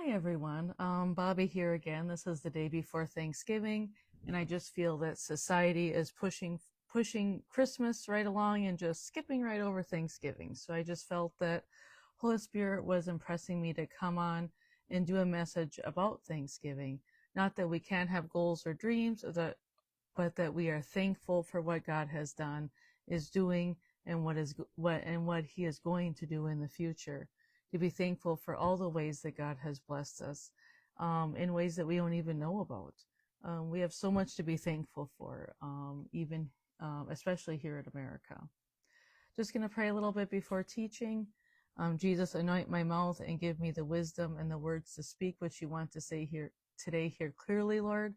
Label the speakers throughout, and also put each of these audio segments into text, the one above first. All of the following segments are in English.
Speaker 1: Hi everyone, Bobby here again. This is the day before Thanksgiving, and I just feel that society is pushing Christmas right along and just skipping right over Thanksgiving. So I just felt that Holy Spirit was impressing me to come on and do a message about Thanksgiving. Not that we can't have goals or dreams, but that we are thankful for what God has done, is doing, and what He is going to do in the future. To be thankful for all the ways that God has blessed us, in ways that we don't even know about. We have so much to be thankful for, even especially here in America. Just going to pray a little bit before teaching. Jesus, anoint my mouth and give me the wisdom and the words to speak what you want to say here today, here clearly, Lord.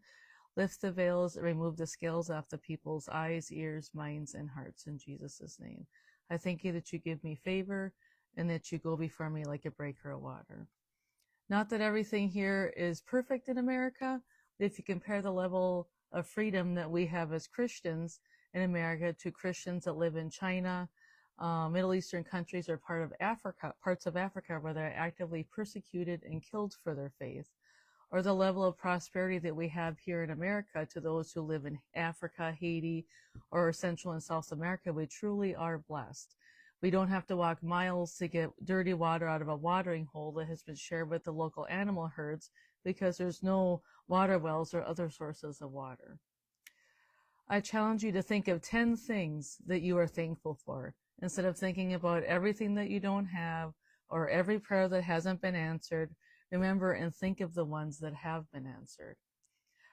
Speaker 1: Lift the veils and remove the scales off the people's eyes, ears, minds, and hearts in Jesus' name. I thank you that you give me favor and that you go before me like a breaker of water. Not that everything here is perfect in America, but if you compare the level of freedom that we have as Christians in America to Christians that live in China, Middle Eastern countries, or parts of Africa where they're actively persecuted and killed for their faith, or the level of prosperity that we have here in America to those who live in Africa, Haiti, or Central and South America, we truly are blessed. We don't have to walk miles to get dirty water out of a watering hole that has been shared with the local animal herds because there's no water wells or other sources of water. I challenge you to think of 10 things that you are thankful for instead of thinking about everything that you don't have or every prayer that hasn't been answered. Remember and think of the ones that have been answered.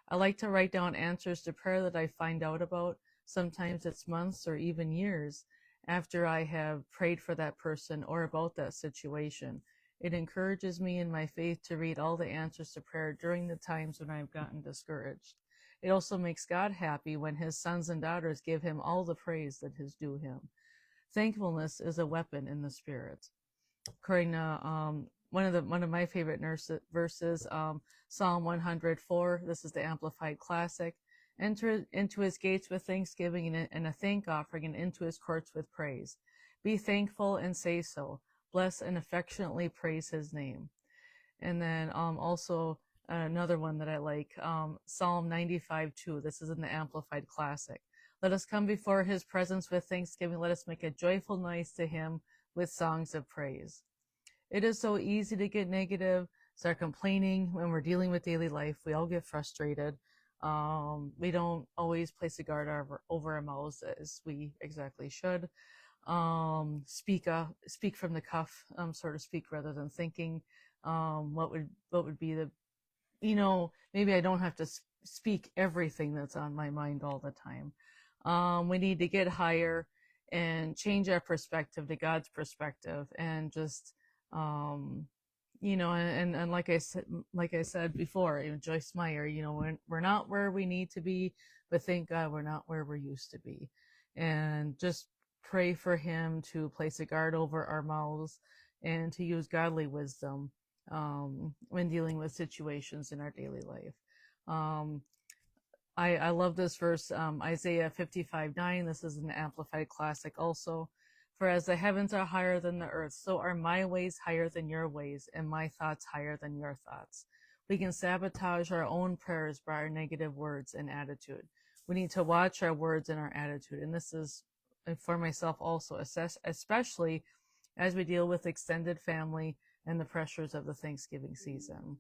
Speaker 1: I like to write down answers to prayer that I find out about. Sometimes it's months or even years after I have prayed for that person or about that situation. It encourages me in my faith to read all the answers to prayer during the times when I've gotten discouraged. It also makes God happy when his sons and daughters give him all the praise that is due him. Thankfulness is a weapon in the spirit. According to one of my favorite verses, Psalm 104. This is the Amplified Classic. Enter into his gates with thanksgiving and a thank offering, and into his courts with praise. Be thankful and say so. Bless and affectionately praise his name. And then also another one that I like, Psalm 95:2. This is in the Amplified Classic. Let us come before his presence with thanksgiving. Let us make a joyful noise to him with songs of praise. It is so easy to get negative, start complaining when we're dealing with daily life. We all get frustrated. We don't always place a guard over our mouths as we exactly should. Speak from the cuff, so to speak, rather than thinking. What would be the, maybe I don't have to speak everything that's on my mind all the time. We need to get higher and change our perspective to God's perspective, and just and like I said before, Joyce Meyer, we're not where we need to be, but thank God we're not where we're used to be. And just pray for him to place a guard over our mouths and to use godly wisdom when dealing with situations in our daily life. I love this verse, Isaiah 55:9. This is an Amplified Classic also. For as the heavens are higher than the earth, so are my ways higher than your ways, and my thoughts higher than your thoughts. We can sabotage our own prayers by our negative words and attitude. We need to watch our words and our attitude. And this is for myself also, especially as we deal with extended family and the pressures of the Thanksgiving season.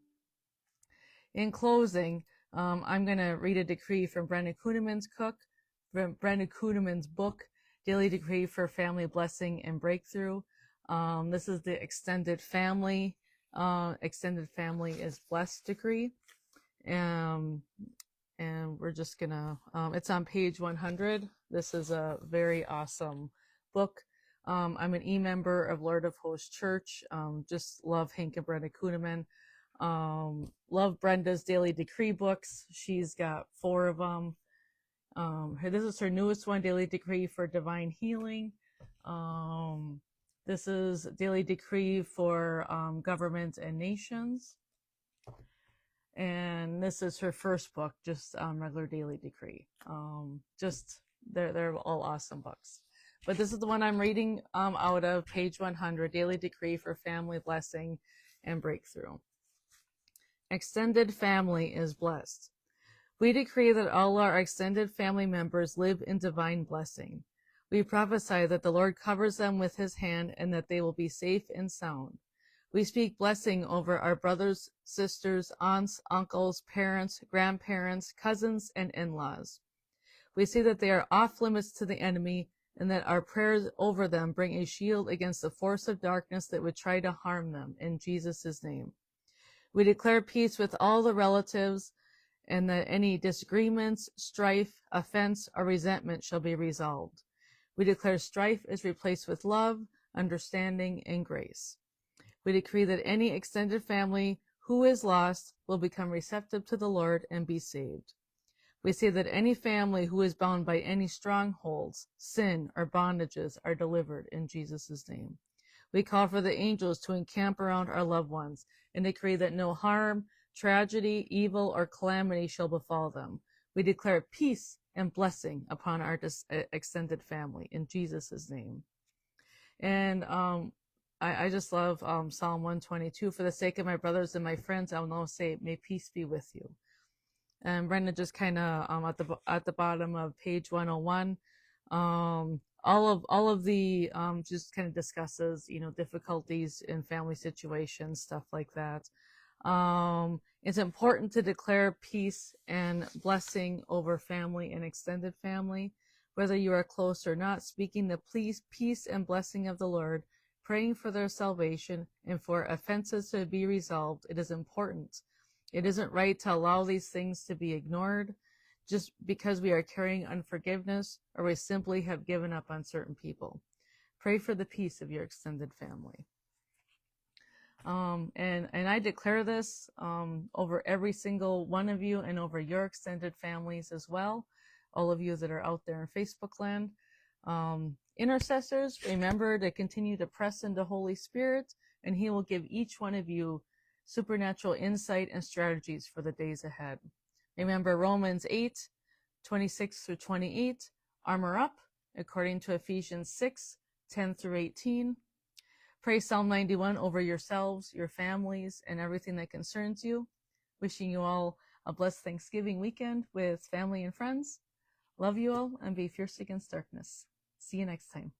Speaker 1: In closing, I'm going to read a decree from Brenda Kuhnemann's book, Daily Decree for Family Blessing and Breakthrough. This is the extended family is blessed decree. And we're just gonna, it's on page 100. This is a very awesome book. I'm an e-member of Lord of Hosts Church. Just love Hank and Brenda Kuhnemann. Love Brenda's Daily Decree books. She's got 4 of them. This is her newest one, Daily Decree for Divine Healing. This is Daily Decree for Government and Nations. And this is her first book, just regular Daily Decree. They're all awesome books. But this is the one I'm reading out of, page 100, Daily Decree for Family Blessing and Breakthrough. extended family is blessed. We decree that all our extended family members live in divine blessing. We prophesy that the Lord covers them with his hand and that they will be safe and sound. We speak blessing over our brothers, sisters, aunts, uncles, parents, grandparents, cousins, and in-laws. We say that they are off limits to the enemy and that our prayers over them bring a shield against the force of darkness that would try to harm them, in Jesus' name. We declare peace with all the relatives and that any disagreements, strife, offense, or resentment shall be resolved. We declare strife is replaced with love, understanding, and grace. We decree that any extended family who is lost will become receptive to the Lord and be saved. We say that any family who is bound by any strongholds, sin, or bondages are delivered in Jesus' name. We call for the angels to encamp around our loved ones and decree that no harm, tragedy, evil, or calamity shall befall them. We declare peace and blessing upon our extended family in Jesus' name. And I just love Psalm 122. For the sake of my brothers and my friends, I will now say, may peace be with you. And Brenda just kind of at the bottom of page 101, all of the just kind of discusses, difficulties in family situations, stuff like that. It's important to declare peace and blessing over family and extended family, whether you are close or not, speaking the peace and blessing of the Lord, praying for their salvation and for offenses to be resolved. It is important. It isn't right to allow these things to be ignored just because we are carrying unforgiveness or we simply have given up on certain people. Pray for the peace of your extended family. And I declare this over every single one of you and over your extended families as well, all of you that are out there in Facebook land. Intercessors, remember to continue to press into Holy Spirit, and he will give each one of you supernatural insight and strategies for the days ahead. Remember Romans 8:26 through 28, armor up, according to Ephesians 6:10 through 18. Pray Psalm 91 over yourselves, your families, and everything that concerns you. Wishing you all a blessed Thanksgiving weekend with family and friends. Love you all and be fierce against darkness. See you next time.